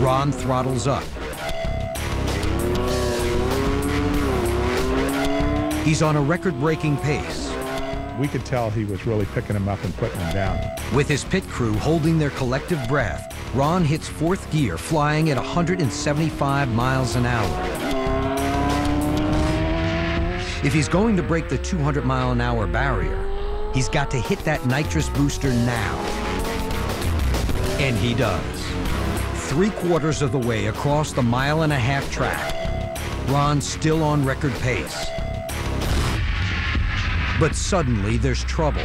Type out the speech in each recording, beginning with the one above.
Ron throttles up. He's on a record-breaking pace. We could tell he was really picking him up and putting him down. With his pit crew holding their collective breath, Ron hits fourth gear, flying at 175 miles an hour. If he's going to break the 200-mile-an-hour barrier, he's got to hit that nitrous booster now. And he does. 3/4 of the way across the mile-and-a-half track, Ron's still on record pace. But suddenly, there's trouble.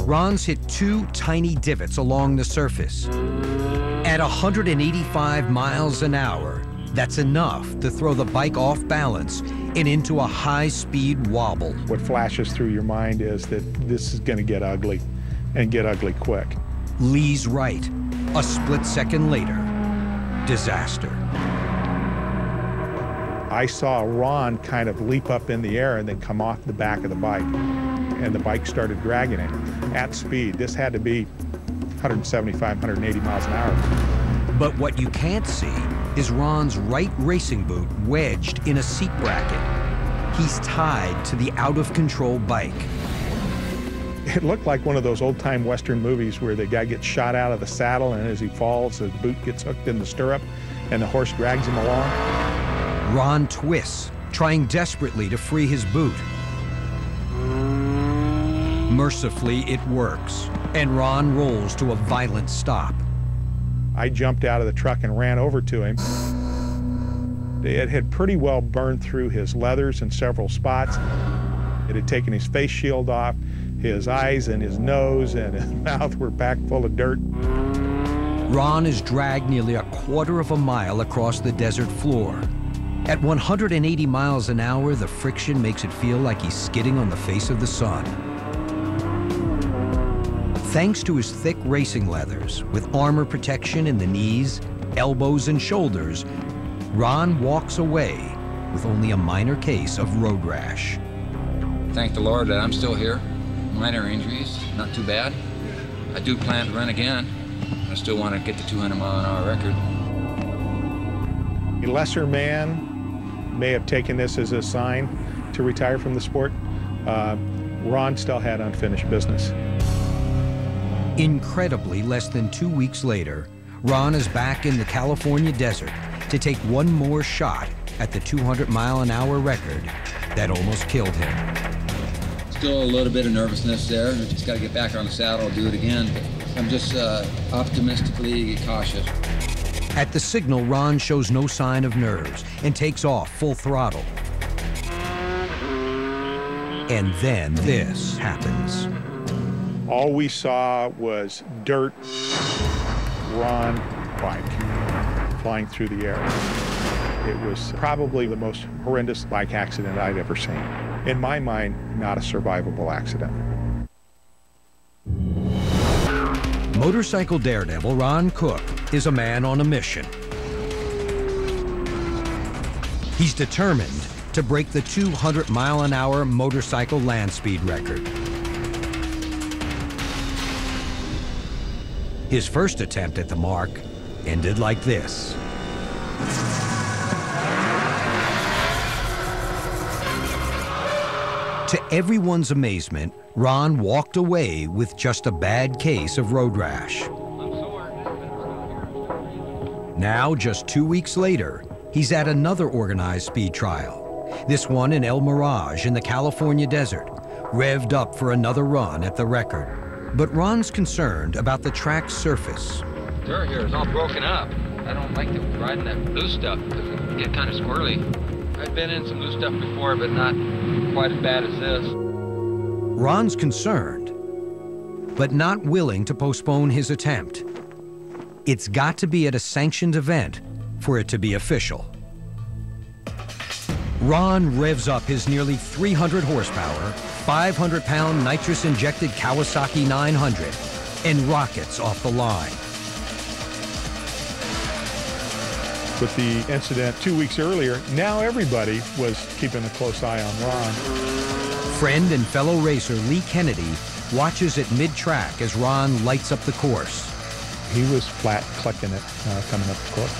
Ron's hit two tiny divots along the surface. At 185 miles an hour, that's enough to throw the bike off balance and into a high-speed wobble. What flashes through your mind is that this is going to get ugly, and get ugly quick. Lee's right. A split second later, disaster. I saw Ron kind of leap up in the air and then come off the back of the bike. And the bike started dragging him at speed. This had to be 175, 180 miles an hour. But what you can't see is Ron's right racing boot wedged in a seat bracket. He's tied to the out-of-control bike. It looked like one of those old-time Western movies where the guy gets shot out of the saddle, and as he falls, the boot gets hooked in the stirrup, and the horse drags him along. Ron twists, trying desperately to free his boot. Mercifully, it works, and Ron rolls to a violent stop. I jumped out of the truck and ran over to him. It had pretty well burned through his leathers in several spots. It had taken his face shield off. His eyes and his nose and his mouth were packed full of dirt. Ron is dragged nearly 1/4 mile across the desert floor. At 180 miles an hour, the friction makes it feel like he's skidding on the face of the sun. Thanks to his thick racing leathers, with armor protection in the knees, elbows, and shoulders, Ron walks away with only a minor case of road rash. Thank the Lord that I'm still here. Minor injuries, not too bad. I do plan to run again. I still want to get the 200-mile-an-hour record. A lesser man may have taken this as a sign to retire from the sport. Ron still had unfinished business. Incredibly, less than 2 weeks later, Ron is back in the California desert to take one more shot at the 200-mile-an-hour record that almost killed him. Still a little bit of nervousness there. I just got to get back on the saddle, do it again. But I'm just optimistically cautious. At the signal, Ron shows no sign of nerves and takes off full throttle. And then this happens. All we saw was dirt, Ron, bike, flying through the air. It was probably the most horrendous bike accident I'd ever seen. In my mind, not a survivable accident. Motorcycle daredevil Ron Cook is a man on a mission. He's determined to break the 200-mile-an-hour motorcycle land speed record. His first attempt at the mark ended like this. To everyone's amazement, Ron walked away with just a bad case of road rash. Now, just 2 weeks later, he's at another organized speed trial, this one in El Mirage in the California desert, revved up for another run at the record. But Ron's concerned about the track's surface. Dirt here is all broken up. I don't like riding that loose stuff because it can get kind of squirrely. I've been in some loose stuff before, but not quite as bad as this. Ron's concerned, but not willing to postpone his attempt. It's got to be at a sanctioned event for it to be official. Ron revs up his nearly 300 horsepower, 500-pound nitrous-injected Kawasaki 900 and rockets off the line. With the incident 2 weeks earlier, now everybody was keeping a close eye on Ron. Friend and fellow racer Lee Kennedy watches at mid-track as Ron lights up the course. He was flat clicking it coming up the course.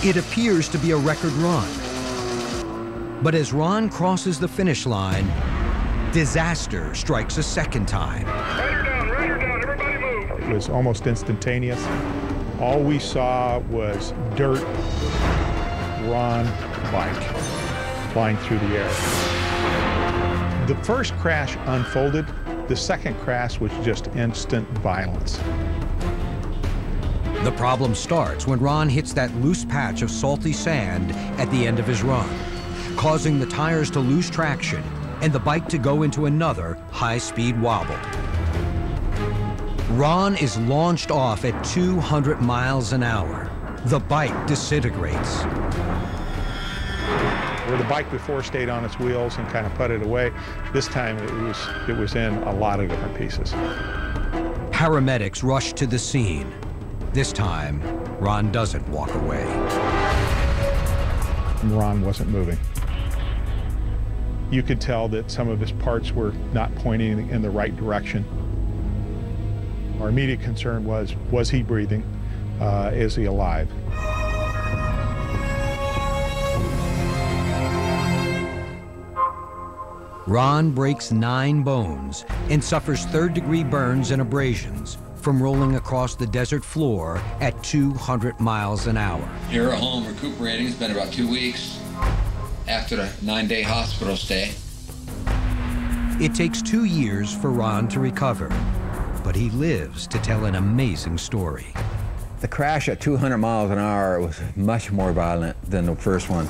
It appears to be a record run. But as Ron crosses the finish line, disaster strikes a second time. Rider down, everybody move. It was almost instantaneous. All we saw was dirt, Ron bike flying through the air. The first crash unfolded. The second crash was just instant violence. The problem starts when Ron hits that loose patch of salty sand at the end of his run, causing the tires to lose traction and the bike to go into another high-speed wobble. Ron is launched off at 200 miles an hour. The bike disintegrates. Where the bike before stayed on its wheels and kind of putted away, this time it was in a lot of different pieces. Paramedics rush to the scene. This time, Ron doesn't walk away. Ron wasn't moving. You could tell that some of his parts were not pointing in the right direction. Our immediate concern was he breathing? Is he alive? Ron breaks 9 bones and suffers third-degree burns and abrasions from rolling across the desert floor at 200 miles an hour. Here at home recuperating. It's been about 2 weeks after the 9-day hospital stay. It takes 2 years for Ron to recover, but he lives to tell an amazing story. The crash at 200 miles an hour was much more violent than the first one.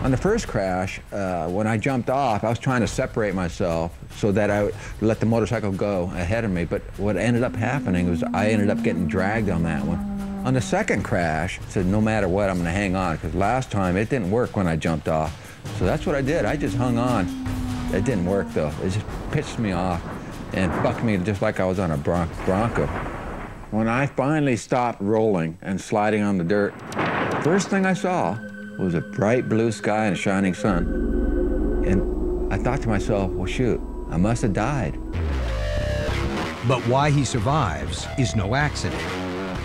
On the first crash, when I jumped off, I was trying to separate myself so that I would let the motorcycle go ahead of me, but what ended up happening was I ended up getting dragged on that one. On the second crash, I said, no matter what, I'm gonna hang on, because last time it didn't work when I jumped off. So that's what I did, I just hung on. It didn't work though, it just pitched me off and bucked me just like I was on a Bronco. When I finally stopped rolling and sliding on the dirt, first thing I saw was a bright blue sky and a shining sun. And I thought to myself, well, shoot, I must have died. But why he survives is no accident.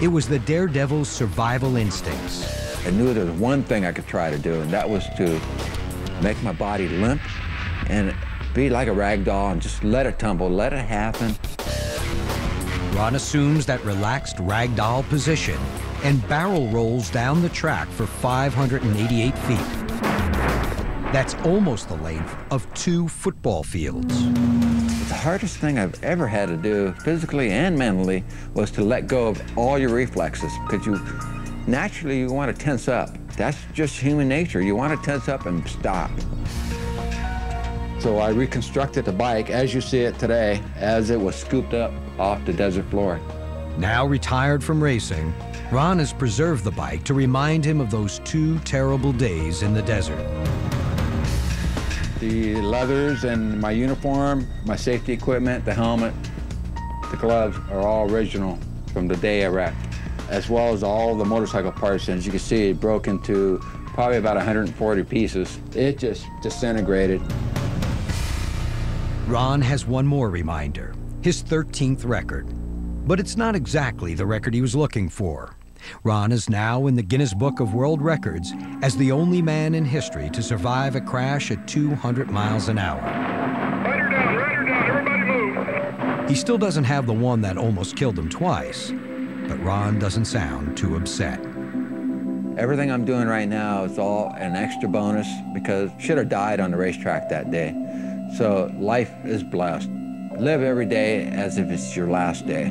It was the daredevil's survival instincts. I knew there was one thing I could try to do, and that was to make my body limp and be like a rag doll and just let it tumble, let it happen. Ron assumes that relaxed ragdoll position and barrel rolls down the track for 588 feet. That's almost the length of 2 football fields. The hardest thing I've ever had to do, physically and mentally, was to let go of all your reflexes, because naturally you want to tense up. That's just human nature. You want to tense up and stop. So I reconstructed the bike as you see it today, as it was scooped up off the desert floor. Now retired from racing, Ron has preserved the bike to remind him of those 2 terrible days in the desert. The leathers and my uniform, my safety equipment, the helmet, the gloves are all original from the day I wrecked, as well as all the motorcycle parts. And as you can see, it broke into probably about 140 pieces. It just disintegrated. Ron has one more reminder, his 13th record. But it's not exactly the record he was looking for. Ron is now in the Guinness Book of World Records as the only man in history to survive a crash at 200 miles an hour. Rider down, everybody move. He still doesn't have the one that almost killed him twice, but Ron doesn't sound too upset. Everything I'm doing right now is all an extra bonus because I should have died on the racetrack that day. So life is blessed. Live every day as if it's your last day.